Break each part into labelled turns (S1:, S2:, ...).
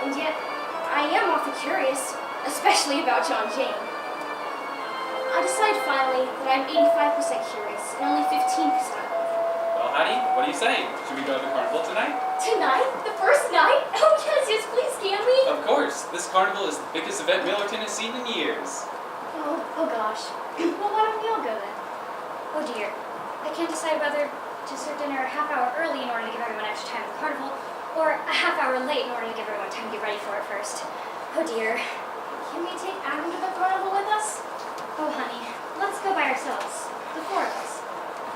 S1: And yet, I am awfully curious, especially about John Jane. I decided finally that I'm 85% curious and only 15% unlovable.
S2: Well, Hattie, what do you say? Should we go to the carnival tonight?
S1: Tonight? The first night? Oh yes, please, can we?
S2: Of course. This carnival is the biggest event Millerton has seen in years.
S1: Oh gosh. Well, why don't we all go then? Oh dear. I can't decide whether to serve dinner a half hour early in order to give everyone extra time at the carnival, or a half hour late in order to give everyone time to get ready for it first. Oh dear. Can we take Adam to the carnival with us? Oh honey, let's go by ourselves. The four of us.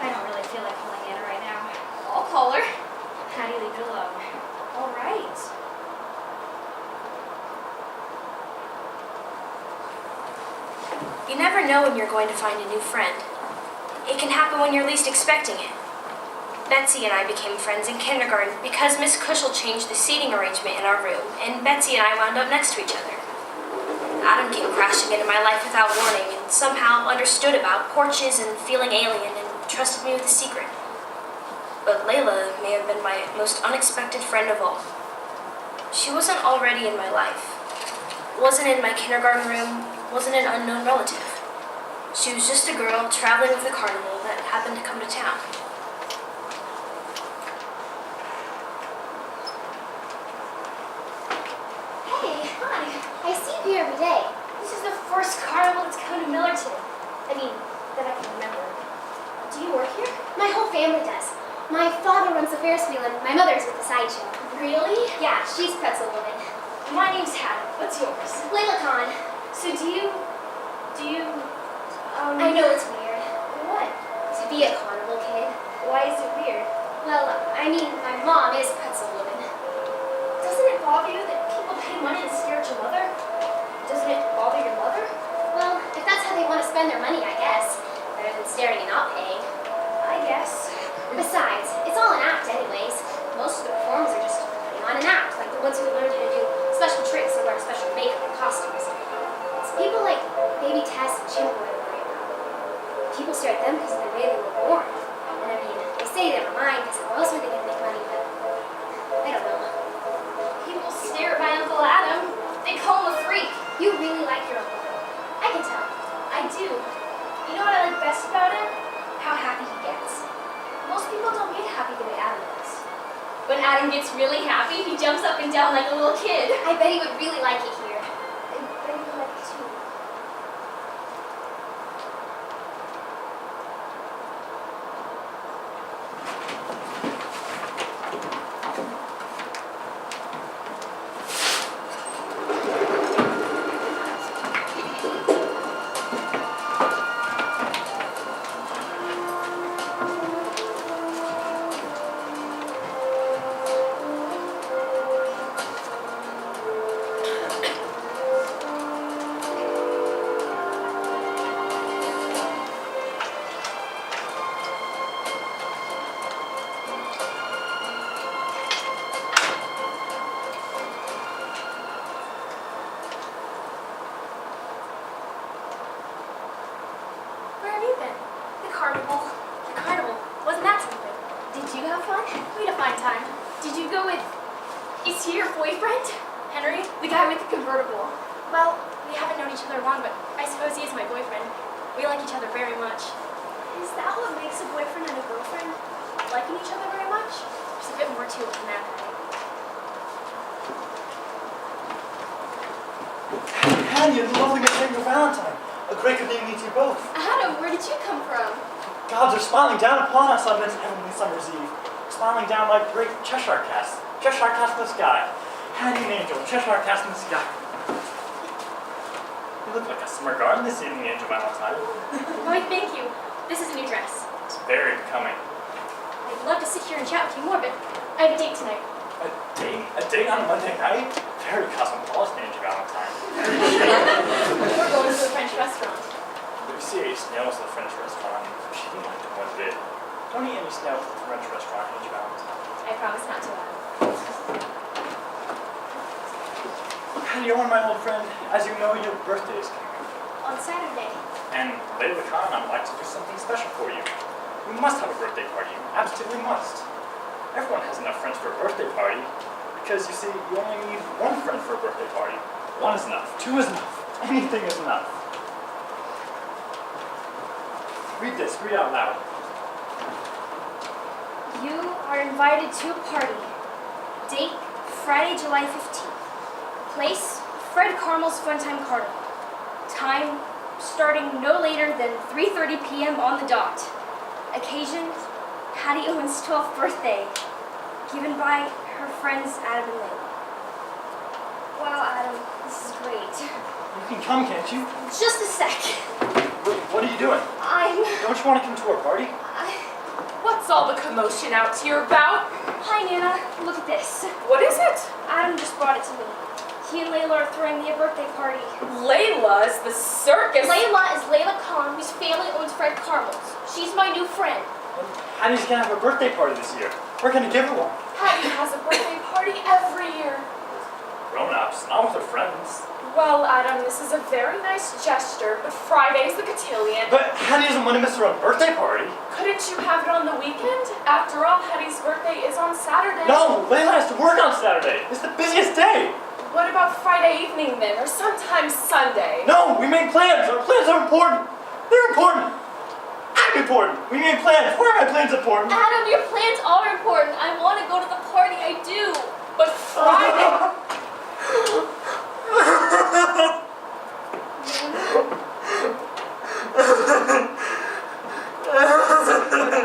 S1: I don't really feel like calling Anna right now. I'll call her. Hattie, leave it alone. All right.
S3: You never know when you're going to find a new friend. It can happen when you're least expecting it. Betsy and I became friends in kindergarten because Miss Cushel changed the seating arrangement in our room, and Betsy and I wound up next to each other. Adam came crashing into my life without warning and somehow understood about porches and feeling alien and trusted me with a secret. But Layla may have been my most unexpected friend of all. She wasn't already in my life. Wasn't in my kindergarten room, wasn't an unknown relative. She was just a girl traveling with the carnival that happened to come to town.
S1: Hey, hi. I see you here every day. This is the first carnival that's come to Millerton. I mean, that I can remember. Do you work here? My whole family does. My father runs the Ferris wheel and my mother's with the sideshow. Really? Yeah, she's pretzel woman. My name's Hattie. What's yours? Layla Khan. So I know it's weird. What? To be a carnival kid. Why is it weird? Well, I mean, my mom is pretzel woman. Doesn't it bother you that people pay money to stare at your mother? Doesn't it bother your mother? Well, if that's how they want to spend their money, I guess. Better than staring and not paying. I guess. Besides, it's all an act anyways. Most of the performers are just putting on an act, like the ones who learned how to do special tricks or wear special makeup and costumes. It's people like baby Tess and Jim who I worry about. People stare at them because of the way they were born. And I mean, they say they never mind because how else are they going to make money, but I don't know. People stare at my Uncle Adam. They call him a freak. You really like your uncle. I can tell. I do. You know what I like best about him? How happy he gets. Most people don't get happy the way Adam does. When Adam gets really happy, he jumps up and down like a little kid. I bet he would really like it here. I bet he would like it too.
S4: Hattie, it's lovely to meet your Valentine. A great good day to meet you both.
S1: Adam, where did you come from?
S4: Gods are smiling down upon us on this heavenly summer's eve. Smiling down like great Cheshire cats. Cheshire cats in the sky. Hattie and Angel, Cheshire cats in the sky. You look like a summer garden this evening, Angel Valentine.
S1: Why, thank you. This is a new dress.
S4: It's very becoming.
S1: I'd love to sit here and chat with you more, but I have a date tonight.
S4: A date? A date on a Monday night? Very cosmopolitan, Angel Valentine.
S1: We're going to a French restaurant.
S4: Lucy ate snails at the French restaurant. She didn't like them one bit. Don't eat any snails at the French restaurant, Angel Valentine.
S1: I promise not to laugh.
S4: Hattie, Owen, my old friend, as you know, your birthday is coming up.
S1: On Saturday.
S4: And Layla Khan, I'd like to do something special for you. We must have a birthday party. You absolutely must. Everyone has enough friends for a birthday party. Because you see, you only need one friend for a birthday party. One is enough. Two is enough. Anything is enough. Read this. Read out loud.
S1: You are invited to a party. Date, Friday, July 15th. Place, Fred Carmel's Funtime Carnival. Time, starting no later than 3:30 p.m. on the dot. Occasion, Patty Owen's 12th birthday. Given by her friends Adam and Layla. Wow, Adam, this is great.
S4: You can come, can't you?
S1: Just a sec.
S4: Wait, what are you doing? Don't you want to come to our party?
S5: What's all the commotion out here about?
S1: Hi, Nana. Look at this.
S5: What is it?
S1: Adam just brought it to me. He and Layla are throwing me a birthday party.
S5: Layla is the circus.
S1: Layla is Layla Khan, whose family owns Fred Carmel's. She's my new friend.
S4: Hattie's gonna have a birthday party this year. We're gonna give her one.
S5: Hattie has a birthday party every year.
S4: Grown-ups, not with her friends.
S5: Well, Adam, this is a very nice gesture, but Friday's the cotillion.
S4: But Hattie doesn't want to miss her own birthday party.
S5: Couldn't you have it on the weekend? After all, Hattie's birthday is on Saturday.
S4: No, Layla has to work on Saturday. It's the busiest day.
S5: What about Friday evening then, or sometimes Sunday?
S4: No, we made plans. Our plans are important. They're important. I'm important. We made plans. Why are my plans important?
S1: Adam, your plans are important. I want to go to the party. I do.
S5: But Friday...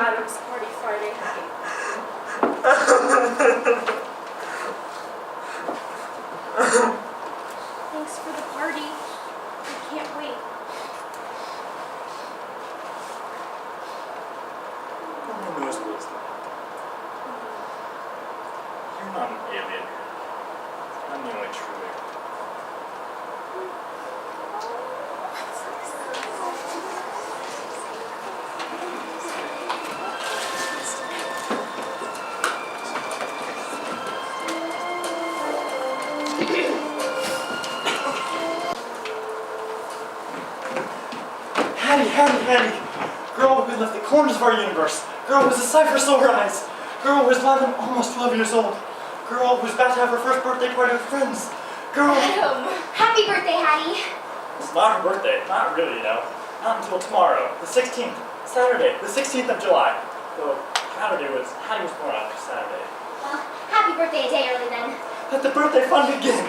S5: Adam's party Friday, Hattie.
S1: Thanks for the party. I can't wait.
S4: No one knows wisdom. You're not an alien. I'm the only true alien. Hattie! Girl who left the corners of our universe. Girl who has a cipher silver eyes. Girl who is 11, almost 12 years old. Girl who's about to have her first birthday party with friends. Girl...
S1: Adam! Happy birthday, Hattie!
S4: It's not her birthday. Not really, you know. Not until tomorrow, the 16th. Saturday, the 16th of July. Though Hattie was born after Saturday.
S1: Well, happy birthday a day early then.
S4: Let the birthday fun begin.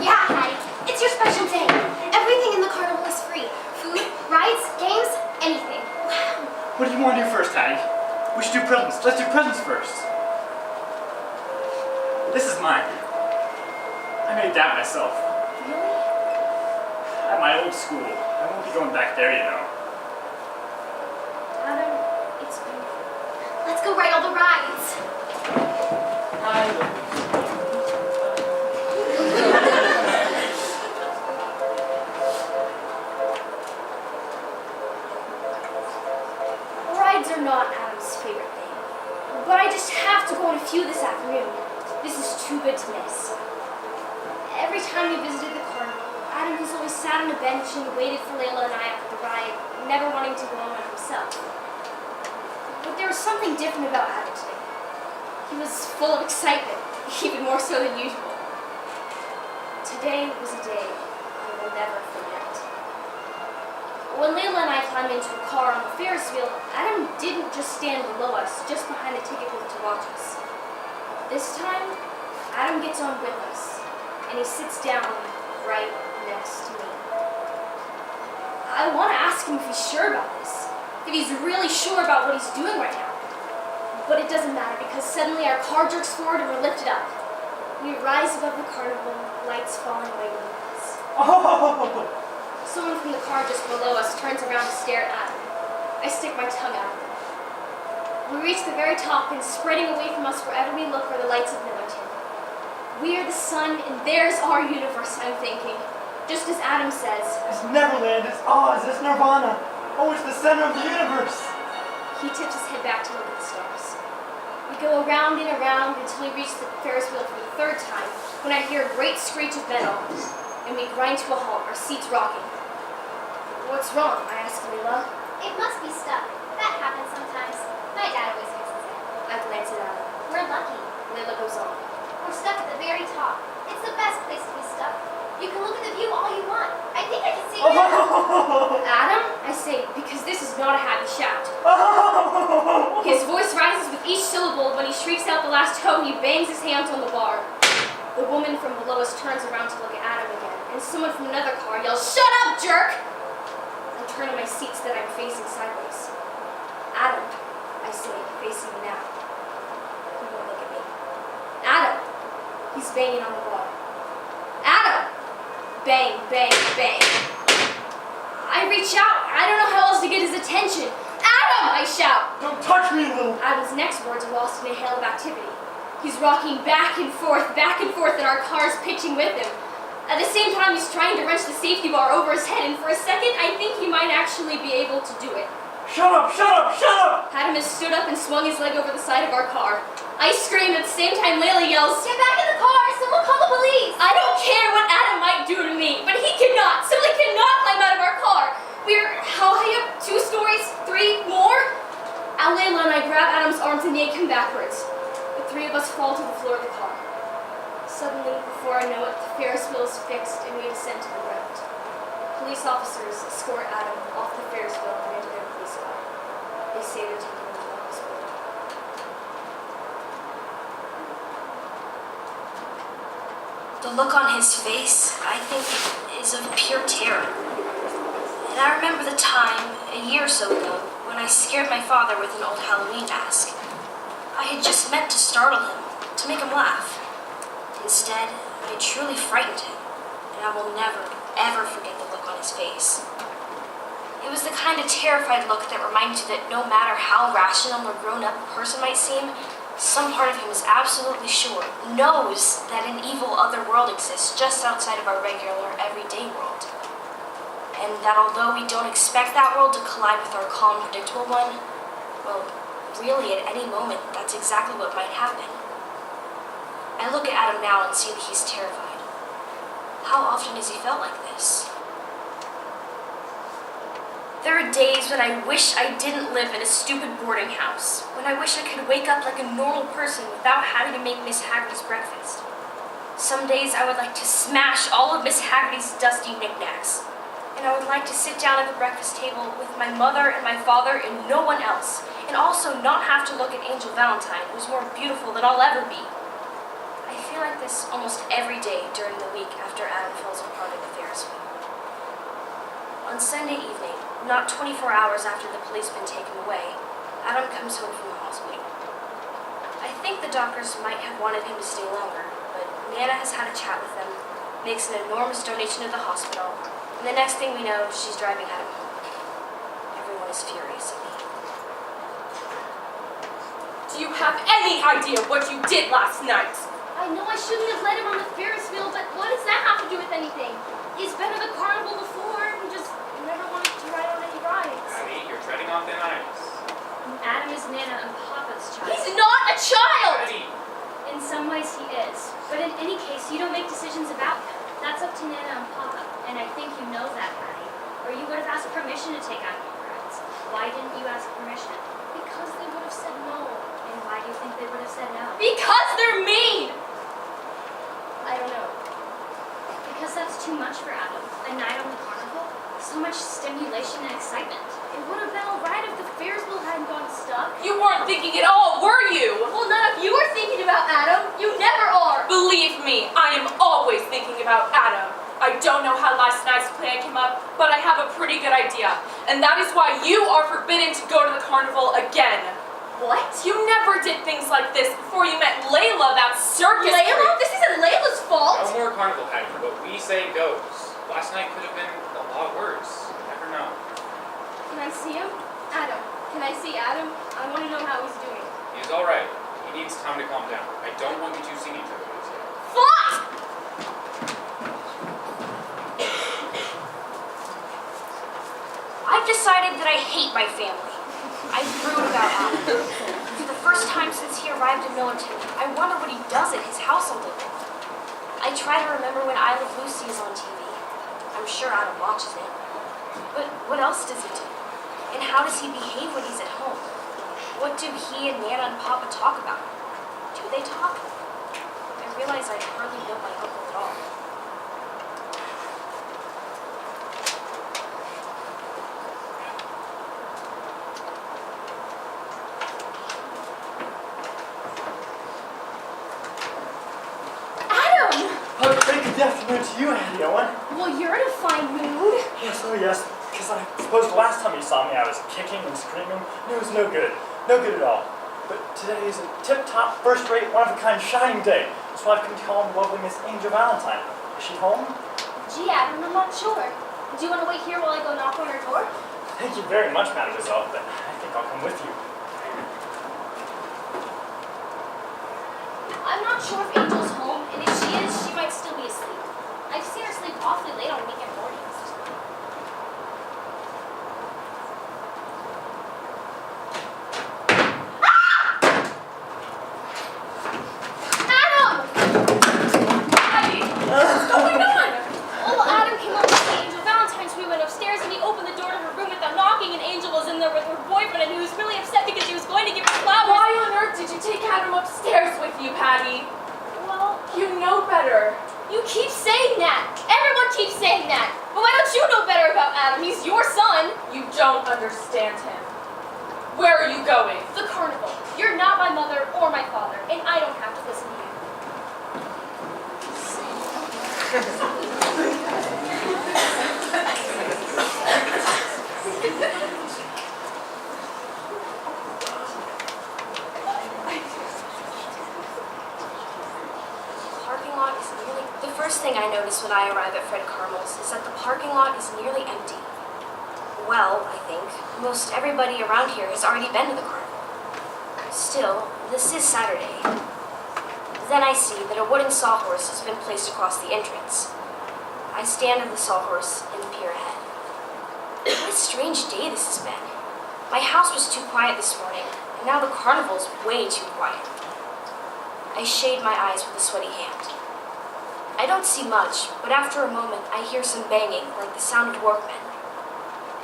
S1: Yeah, Hattie. It's your special day. Everything in the carnival is free. Food, rides, games, anything. Wow.
S4: What do you want to do first, Hattie? We should do presents. Let's do presents first. This is mine. I made that myself.
S1: Really?
S4: At my old school. I won't be going back there, you know.
S1: Adam, it's beautiful. Let's go ride all the rides. Rides are not Adam's favorite thing, but I just have to go on a few this afternoon. This is too good to miss. Every time we visited the carnival, Adam has always sat on a bench and waited for Layla and I after the ride, never wanting to go on one himself. But there was something different about Adam today. He was full of excitement, even more so than usual. Today was a day I will never forget. When Layla and I climbed into a car on the Ferris wheel, Adam didn't just stand below us, just behind the ticket booth to watch us. This time, Adam gets on with us, and he sits down right next to me. I want to ask him if he's sure about this, if he's really sure about what he's doing right now. But it doesn't matter, because suddenly our car jerks forward and we're lifted up. We rise above the carnival, lights falling right over us.
S4: Oh!
S1: Someone from the car just below us turns around to stare at Adam. I stick my tongue out. We reach the very top, and spreading away from us wherever we look are the lights of Millington. We are the sun, and there's our universe, I'm thinking. Just as Adam says.
S4: It's Neverland, it's Oz, it's Nirvana. Oh, it's the center of the universe.
S1: He tips his head back to look at the stars. We go around and around until we reach the Ferris wheel for the third time, when I hear a great screech of metal, and we grind to a halt, our seats rocking. What's wrong? I ask Layla.
S6: It must be stuck. That happens sometimes. My dad always fixes it.
S1: I glance at Adam.
S6: We're lucky.
S1: Layla goes on.
S6: We're We're stuck at the very top. It's the best place to be stuck. You can look at the view all you want. I think I can see it.
S1: Adam, I say, because this is not a happy shout. His voice rises with each syllable. When he shrieks out the last ho, he bangs his hands on the bar. The woman from below us turns around to look at Adam again, and someone from another car yells, "Shut up, jerk!" I turn on my seat so that I'm facing sideways. Adam, I say, facing me now. He won't look at me. Adam! He's banging on the bar. Adam! Bang, bang, bang. I reach out. I don't know how else to get his attention. Adam! I shout.
S4: Don't touch me, little...
S1: Adam's next words are lost in a hail of activity. He's rocking back and forth, and our car's pitching with him. At the same time, he's trying to wrench the safety bar over his head, and for a second, I think he might actually be able to do it.
S4: Shut up, shut up, shut up!
S1: Adam has stood up and swung his leg over the side of our car. I scream. At the same time, Layla yells,
S6: Get back in the car! Someone call the police!
S1: I don't care what Adam might do to me, but he simply cannot climb out of our car. We're how high up? 2 stories? 3 more? Layla and I grab Adam's arms and yank him backwards. The 3 of us fall to the floor of the car. Suddenly, before I know it, the Ferris wheel is fixed and we descend to the ground. Police officers escort Adam off the Ferris wheel and into their police car. They say they're taking him to the hospital.
S3: The look on his face, I think, is of pure terror. And I remember the time, a year or so ago, when I scared my father with an old Halloween mask. I had just meant to startle him, to make him laugh. Instead, I truly frightened him, and I will never, ever forget the look on his face. It was the kind of terrified look that reminds you that no matter how rational or grown-up a person might seem, some part of him is absolutely sure, knows that an evil other world exists just outside of our regular, everyday world. And that although we don't expect that world to collide with our calm, predictable one, well, really at any moment, that's exactly what might happen. I look at Adam now and see that he's terrified. How often has he felt like this? There are days when I wish I didn't live in a stupid boarding house, when I wish I could wake up like a normal person without having to make Miss Haggerty's breakfast. Some days I would like to smash all of Miss Haggerty's dusty knickknacks, and I would like to sit down at the breakfast table with my mother and my father and no one else, and also not have to look at Angel Valentine, who's more beautiful than I'll ever be. I feel like this almost every day during the week after Adam falls apart in the Ferris wheel. On Sunday evening, not 24 hours after the police had been taken away, Adam comes home from the hospital. I think the doctors might have wanted him to stay longer, but Nana has had a chat with them, makes an enormous donation to the hospital, and the next thing we know, she's driving Adam home. Everyone is furious at me.
S5: Do you have any idea what you did last night?
S1: I know I shouldn't have let him on the Ferris wheel, but what does that have to do with anything? He's been to the carnival before and just never wanted to ride on any rides.
S2: Abby, you're treading on thin ice.
S1: Adam is Nana and Papa's child.
S5: He's not a child!
S2: Abby!
S1: In some ways he is, but in any case, you don't make decisions about him. That's up to Nana and Papa, and I think you know that, Patty. Or you would have asked permission to take Adam on rides. Why didn't you ask permission? Because they would have said no. And why do you think they would have said no?
S5: Because they're mean!
S1: I don't know. Because that's too much for Adam. A night on the carnival? So much stimulation and excitement. It would have been alright if the Ferris wheel hadn't gone stuck.
S5: You weren't thinking at all, were you?
S1: Well, none of you are thinking about Adam. You never are.
S5: Believe me, I am always thinking about Adam. I don't know how last night's plan came up, but I have a pretty good idea. And that is why you are forbidden to go to the carnival again.
S1: What?
S5: You never did things like this before you met Layla, that circus
S1: Layla?
S5: freak.
S1: This isn't Layla's fault.
S2: No more carnival, Patty. What we say goes. Last night could have been a lot worse. You never know.
S1: Can I see him? Adam. Can I see Adam? I want to know how he's doing.
S2: He's alright. He needs time to calm down. I don't want you two seeing each other this year.
S1: What?
S3: I've decided that I hate my family. I brood about Adam. For the first time since he arrived in Millerton, I wonder what he does at his household event. I try to remember when I Love Lucy is on TV. I'm sure Adam watches it. But what else does he do? And how does he behave when he's at home? What do he and Nana and Papa talk about? Do they talk? realized I'd hardly known my uncle at all.
S1: Adam!
S4: Oh, great good afternoon to you, Auntie Owen.
S1: Well, you're in a fine mood.
S4: Yes, oh yes, because I suppose the last time you saw me I was kicking and screaming, and it was no good. No good at all. But today is a tip-top, first-rate, one-of-a-kind, shining day. So I've come to call on lovely Miss Angel Valentine. Is she home?
S1: Gee, Adam, I'm not sure. Do you want to wait here while I go knock on her door?
S4: Thank you very much, Mademoiselle, but I think I'll come with you.
S1: I'm not sure if Angel's home, and if she is, she might still be asleep. I've seen her sleep awfully late on weekend mornings. Adam!
S5: Patty, what's going on?
S1: Oh, Adam came up to see Angel Valentine, so we went upstairs, and he opened the door to her room without knocking, and Angel was in there with her boyfriend, and he was really upset because she was going to give her flowers.
S5: Why on earth did you take Adam upstairs with you, Patty?
S1: Well,
S5: You know better.
S1: you keep saying that. Everyone keeps saying that. But why don't you know better about Adam? He's your son.
S5: You don't understand him. Where are you going?
S1: The carnival. You're not my mother or my father, and I don't have to listen to you.
S3: The first thing I notice when I arrive at Fred Carmel's is that the parking lot is nearly empty. Well, I think, most everybody around here has already been to the carnival. Still, this is Saturday. Then I see that a wooden sawhorse has been placed across the entrance. I stand on the sawhorse and peer ahead. What a strange day this has been. My house was too quiet this morning, and now the carnival's way too quiet. I shade my eyes with a sweaty hand. I don't see much, but after a moment I hear some banging, like the sound of workmen.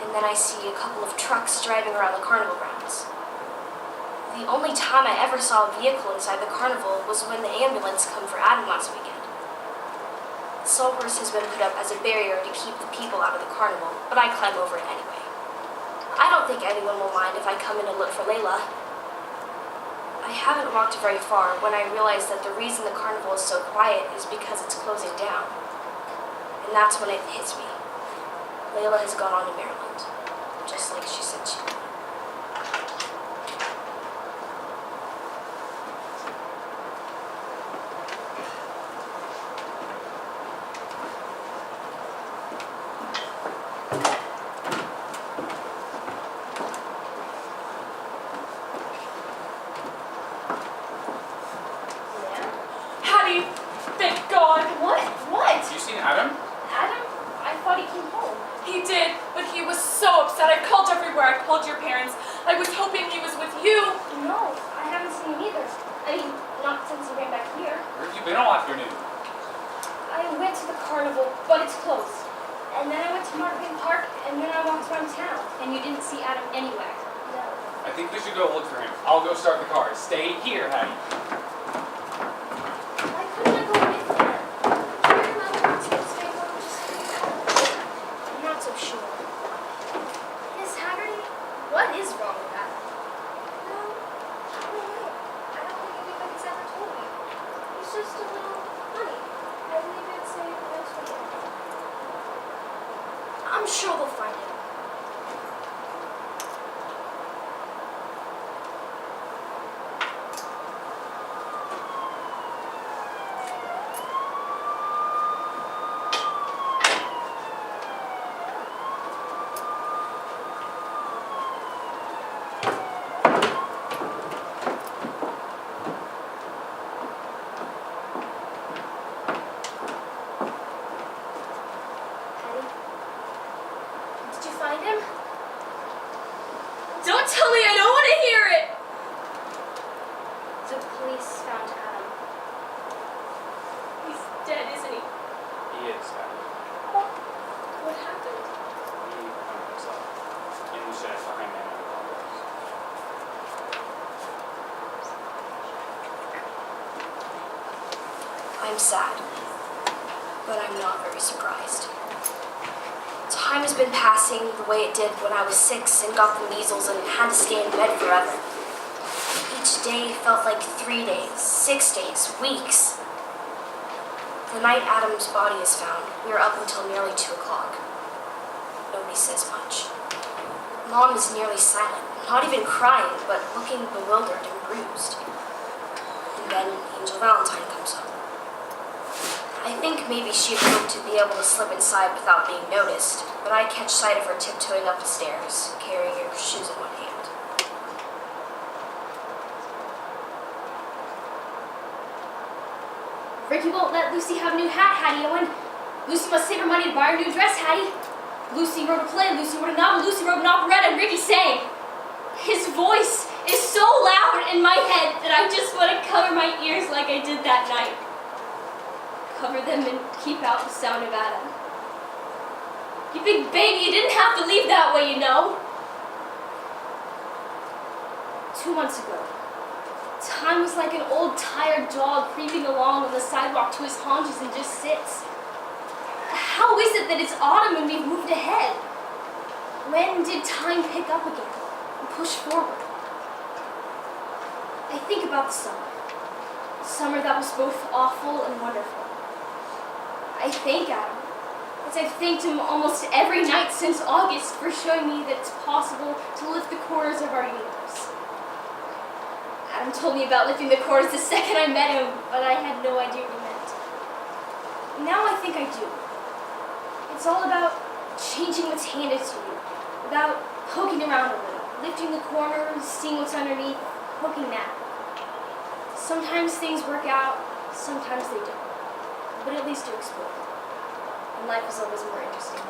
S3: And then I see a couple of trucks driving around the carnival grounds. The only time I ever saw a vehicle inside the carnival was when the ambulance came for Adam last weekend. The sawhorse has been put up as a barrier to keep the people out of the carnival, but I climb over it anyway. I don't think anyone will mind if I come in and look for Layla. I haven't walked very far when I realize that the reason the carnival is so quiet is because it's closing down. And that's when it hits me. Layla has gone on to Maryland, just like she said she would.
S5: Patty, thank God.
S1: What? What?
S2: You seen Adam?
S1: Adam? I thought he came home.
S5: He did, but he was so upset. I called everywhere. I called your parents. I was hoping he was with you.
S1: No, I haven't seen him either. I mean, not since he ran back here.
S2: Where have you been all afternoon?
S1: I went to the carnival, but it's closed. And then I went to Marketing Park, and then I walked around town. And you didn't see Adam anywhere? No.
S2: I think we should go look for him. I'll go start the car. Stay here, Hattie.
S1: Why couldn't I go with him? Your mother wants me to stay home just so you know.
S3: I'm not so sure.
S1: Miss Haggerty, what is wrong with that? No, I don't know. I don't think anybody's ever told me. He's just a little funny. I believe I'd say that's for him. I'm sure they'll find him. Did you find him?
S5: Don't tell me. I don't want to hear it.
S1: The police found Adam.
S5: He's dead, isn't he?
S2: He is, Hattie.
S1: What happened?
S2: He hung himself in the shed behind me.
S3: I'm sad, but I'm not very surprised. Time has been passing the way it did when I was 6 and got the measles and had to stay in bed forever. Each day felt like 3 days, 6 days, weeks. The night Adam's body is found, we were up until nearly 2 o'clock. Nobody says much. Mom is nearly silent, not even crying, but looking bewildered and bruised. And then Angel Valentine comes home. I think maybe she had hoped to be able to slip inside without being noticed, but I catch sight of her tiptoeing up the stairs, carrying her shoes in one hand.
S1: Ricky won't let Lucy have a new hat, Hattie Owen. Lucy must save her money to buy her new dress, Hattie. Lucy wrote a play, Lucy wrote a novel, Lucy wrote an operetta, and Ricky sang. His voice is so loud in my head that I just want to cover my ears like I did that night. Cover them and keep out the sound of Adam. You big baby, you didn't have to leave that way, you know. 2 months ago, time was like an old tired dog creeping along on the sidewalk to his haunches and just sits. How is it that it's autumn and we've moved ahead? When did time pick up again and push forward? I think about the summer. The summer that was both awful and wonderful. I thank Adam, as I've thanked him almost every night since August, for showing me that it's possible to lift the corners of our universe. Adam told me about lifting the corners the second I met him, but I had no idea what he meant. Now I think I do. It's all about changing what's handed to you, about poking around a little, lifting the corners, seeing what's underneath, poking that. Sometimes things work out, sometimes they don't. But at least you explore. And life is always more interesting.